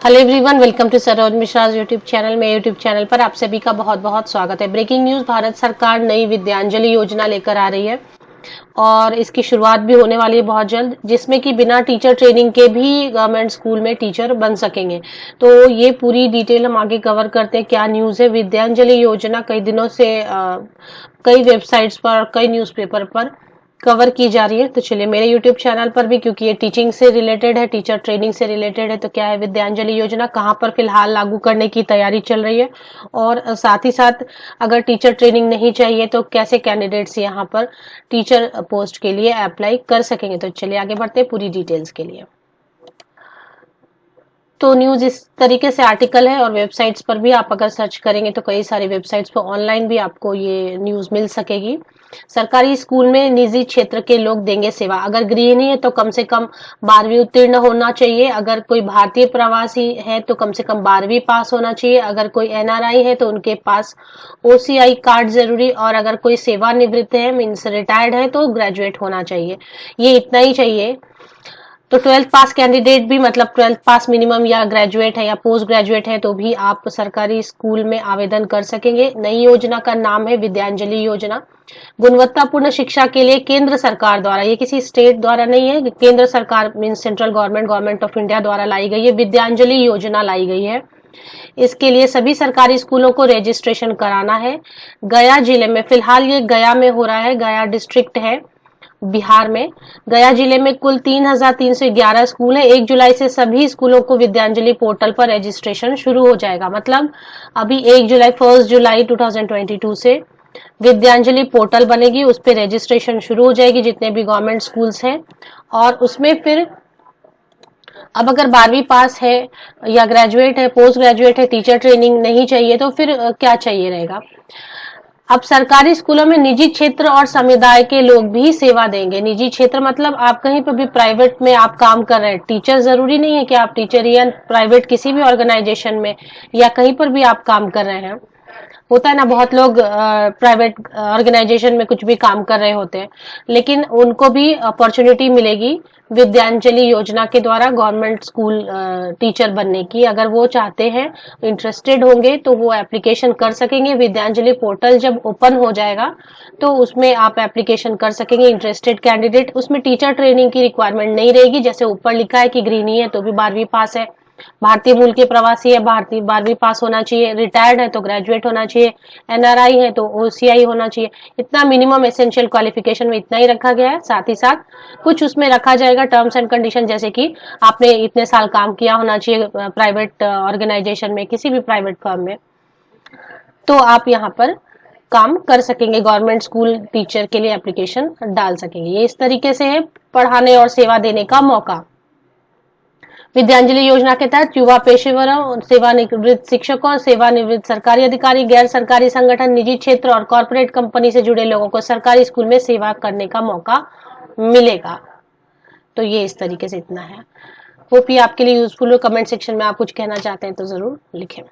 Hello everyone, welcome to Saroj Mishra YouTube channel में। YouTube channel पर आप सभी का बहुत बहुत स्वागत है। ब्रेकिंग न्यूज, भारत सरकार नई विद्यांजलि योजना लेकर आ रही है और इसकी शुरुआत भी होने वाली है बहुत जल्द, जिसमें कि बिना टीचर ट्रेनिंग के भी गवर्नमेंट स्कूल में टीचर बन सकेंगे। तो ये पूरी डिटेल हम आगे कवर करते हैं। क्या न्यूज है? विद्यांजलि योजना कई दिनों से कई वेबसाइट्स पर, कई न्यूज़पेपर पर कवर की जा रही है। तो चलिए, मेरे यूट्यूब चैनल पर भी, क्योंकि ये टीचिंग से रिलेटेड है, टीचर ट्रेनिंग से रिलेटेड है, तो क्या है विद्यांजलि योजना, कहाँ पर फिलहाल लागू करने की तैयारी चल रही है, और साथ ही साथ अगर टीचर ट्रेनिंग नहीं चाहिए तो कैसे कैंडिडेट्स यहाँ पर टीचर पोस्ट के लिए अप्लाई कर सकेंगे। तो चलिए आगे बढ़ते हैं पूरी डिटेल्स के लिए। तो न्यूज इस तरीके से आर्टिकल है, और वेबसाइट्स पर भी आप अगर सर्च करेंगे तो कई सारी वेबसाइट्स पर ऑनलाइन भी आपको ये न्यूज मिल सकेगी। सरकारी स्कूल में निजी क्षेत्र के लोग देंगे सेवा। अगर गृहिणी है तो कम से कम 12वीं उत्तीर्ण होना चाहिए। अगर कोई भारतीय प्रवासी है तो कम से कम 12वीं पास होना चाहिए। अगर कोई एनआरआई है तो उनके पास ओसीआई कार्ड जरूरी, और अगर कोई सेवानिवृत्त है, मीन्स रिटायर्ड है, तो ग्रेजुएट होना चाहिए। ये इतना ही चाहिए। तो 12th पास कैंडिडेट भी, मतलब 12th पास मिनिमम, या ग्रेजुएट है या पोस्ट ग्रेजुएट है, तो भी आप सरकारी स्कूल में आवेदन कर सकेंगे। नई योजना का नाम है विद्यांजलि योजना। गुणवत्तापूर्ण शिक्षा के लिए केंद्र सरकार द्वारा, ये किसी स्टेट द्वारा नहीं है, केंद्र सरकार mean central government, government of India द्वारा लाई गई है, विद्यांजलि योजना लाई गई है। इसके लिए सभी सरकारी स्कूलों को रजिस्ट्रेशन कराना है। गया जिले में, फिलहाल ये गया में हो रहा है, गया डिस्ट्रिक्ट है बिहार में। गया जिले में कुल 3,311 स्कूल है। 1 जुलाई से सभी स्कूलों को विद्यांजलि पोर्टल पर रजिस्ट्रेशन शुरू हो जाएगा। मतलब अभी 1 जुलाई 2022 से विद्यांजलि पोर्टल बनेगी, उस पर रजिस्ट्रेशन शुरू हो जाएगी जितने भी गवर्नमेंट स्कूल्स हैं। और उसमें फिर अब अगर 12वीं पास है या ग्रेजुएट है, पोस्ट ग्रेजुएट है, टीचर ट्रेनिंग नहीं चाहिए, तो फिर क्या चाहिए रहेगा। अब सरकारी स्कूलों में निजी क्षेत्र और समुदाय के लोग भी सेवा देंगे। निजी क्षेत्र मतलब आप कहीं पर भी प्राइवेट में आप काम कर रहे हैं, टीचर जरूरी नहीं है कि आप टीचर, या प्राइवेट किसी भी ऑर्गेनाइजेशन में या कहीं पर भी आप काम कर रहे हैं। होता है ना, बहुत लोग प्राइवेट ऑर्गेनाइजेशन में कुछ भी काम कर रहे होते हैं, लेकिन उनको भी अपॉर्चुनिटी मिलेगी विद्यांजलि योजना के द्वारा गवर्नमेंट स्कूल टीचर बनने की। अगर वो चाहते हैं, इंटरेस्टेड होंगे, तो वो एप्लीकेशन कर सकेंगे। विद्यांजलि पोर्टल जब ओपन हो जाएगा तो उसमें आप एप्लीकेशन कर सकेंगे, इंटरेस्टेड कैंडिडेट। उसमें टीचर ट्रेनिंग की रिक्वायरमेंट नहीं रहेगी, जैसे ऊपर लिखा है कि गृहिणी है तो भी 12वीं पास है, भारतीय मूल के प्रवासी है, भारतीय 12वीं पास होना चाहिए, रिटायर्ड है तो ग्रेजुएट होना चाहिए, एनआरआई है तो ओसीआई होना चाहिए। इतना मिनिमम एसेंशियल क्वालिफिकेशन में इतना ही रखा गया है। साथ ही साथ कुछ उसमें रखा जाएगा टर्म्स एंड कंडीशन, जैसे कि आपने इतने साल काम किया होना चाहिए प्राइवेट ऑर्गेनाइजेशन में, किसी भी प्राइवेट फर्म में, तो आप यहाँ पर काम कर सकेंगे, गवर्नमेंट स्कूल टीचर के लिए एप्लीकेशन डाल सकेंगे। ये इस तरीके से है पढ़ाने और सेवा देने का मौका। विद्यांजलि योजना के तहत युवा पेशेवरों, सेवानिवृत्त शिक्षकों, सेवानिवृत्त सरकारी अधिकारी, गैर सरकारी संगठन, निजी क्षेत्र और कॉर्पोरेट कंपनी से जुड़े लोगों को सरकारी स्कूल में सेवा करने का मौका मिलेगा। तो ये इस तरीके से इतना है। होप ये आपके लिए यूजफुल हो। कमेंट सेक्शन में आप कुछ कहना चाहते हैं तो जरूर लिखें।